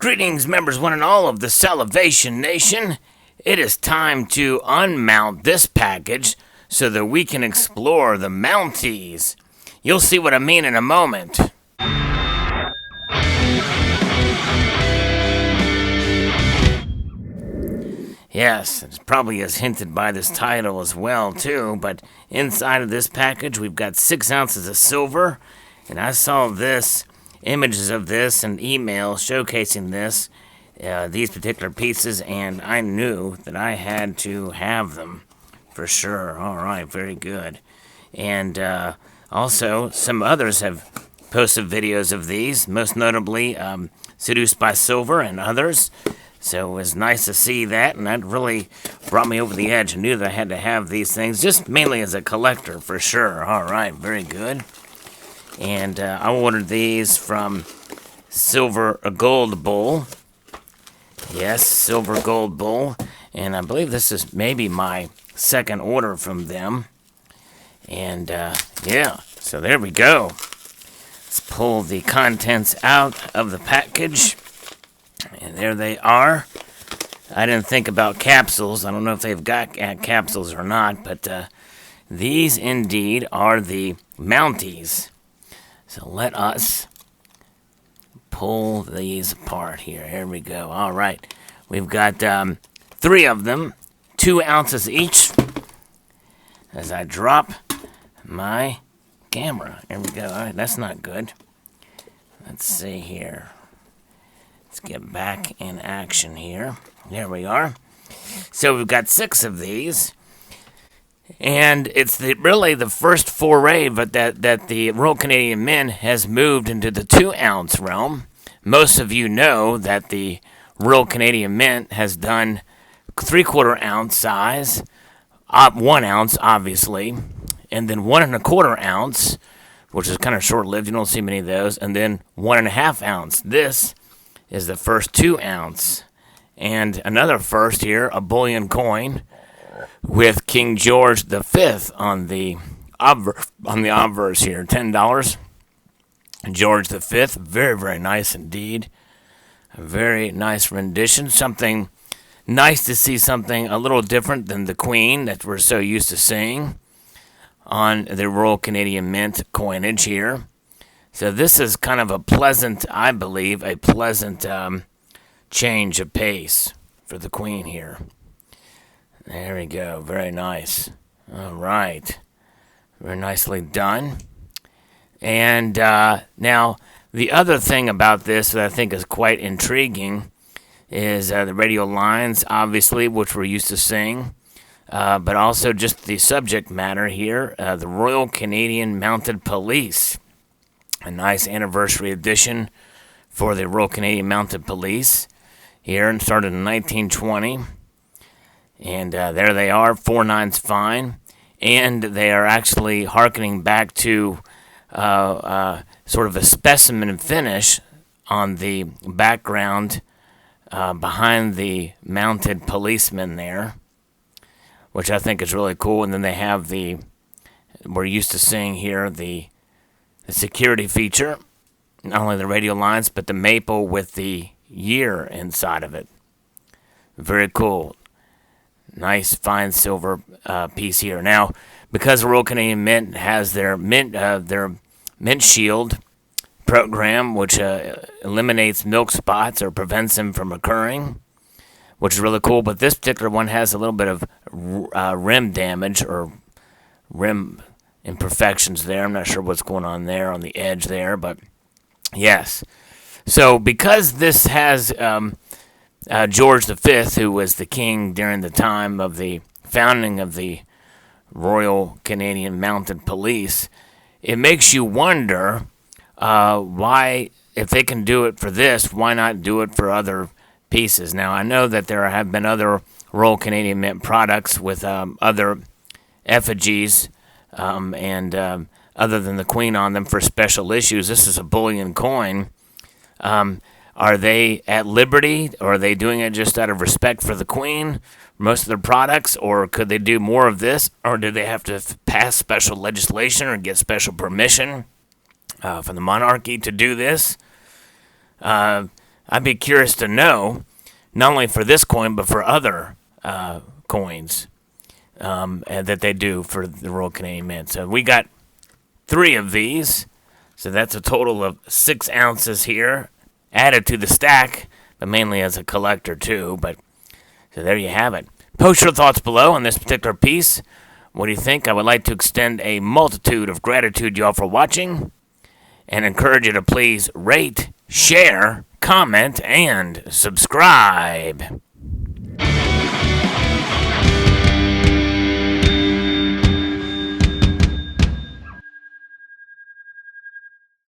Greetings, members one and all of the Salivation Nation. It is time to unmount this package so that we can explore the Mounties. You'll see what I mean in a moment. Yes, it's probably as hinted by this title as well, too, but inside of this package we've got 6 ounces of silver, and I saw this, images of this, and email showcasing this, these particular pieces, and I knew that I had to have them, for sure. Alright, very good. And also, some others have posted videos of these, most notably Seduced by Silver and others. So it was nice to see that, and that really brought me over the edge. I knew that I had to have these things, just mainly as a collector, for sure. Alright, very good. And I ordered these from Gold Bull. Yes, Silver Gold Bull. And I believe this is maybe my second order from them. And yeah, so there we go. Let's pull the contents out of the package. And there they are. I didn't think about capsules. I don't know if they've got capsules or not, but these indeed are the Mounties. So let us pull these apart here. Here we go. All right. We've got 3 of them, 2 ounces each. As I drop my camera. Here we go. All right, that's not good. Let's see here. Let's get back in action here. There we are. So we've got 6 of these. And it's really the first foray but that the Royal Canadian Mint has moved into the 2-ounce realm. Most of you know that the Royal Canadian Mint has done 3/4 ounce size, 1 ounce obviously, and then 1 1/4 ounce, which is kind of short-lived. You don't see many of those, and then 1 1/2 ounce. This is the first 2 ounce. And another first here, a bullion coin with King George V on the obverse here, $10. George V, very, very nice indeed. A very nice rendition. Something nice to see, something a little different than the Queen that we're so used to seeing on the Royal Canadian Mint coinage here. So this is kind of a pleasant, I believe, a pleasant change of pace for the Queen here. There we go. Very nice. All right. Very nicely done. And now, the other thing about this that I think is quite intriguing is the radio lines, obviously, which we're used to seeing, but also just the subject matter here, the Royal Canadian Mounted Police. A nice anniversary edition for the Royal Canadian Mounted Police here, and started in 1920. And there they are, 4 9's fine. And they are actually hearkening back to sort of a specimen finish on the background behind the mounted policeman there, which I think is really cool. And then they have we're used to seeing here, the security feature, not only the radio lines, but the maple with the year inside of it. Very cool. Nice, fine silver piece here. Now, because the Royal Canadian Mint has their mint shield program, which eliminates milk spots or prevents them from occurring, which is really cool. But this particular one has a little bit of rim damage or rim imperfections there. I'm not sure what's going on there on the edge there, but yes. So because this has George V, who was the king during the time of the founding of the Royal Canadian Mounted Police, it makes you wonder why, if they can do it for this, why not do it for other pieces? Now, I know that there have been other Royal Canadian Mint products with other effigies and other than the Queen on them for special issues. This is a bullion coin. Are they at liberty, or are they doing it just out of respect for the Queen, most of their products, or could they do more of this, or do they have to pass special legislation or get special permission from the monarchy to do this? I'd be curious to know, not only for this coin, but for other coins and that they do for the Royal Canadian Mint. So we got 3 of these. So that's a total of 6 ounces here added to the stack, but mainly as a collector too. But so there you have it. Post your thoughts below on this particular piece. What do you think? I would like to extend a multitude of gratitude to y'all for watching and encourage you to please rate, share, comment, and subscribe.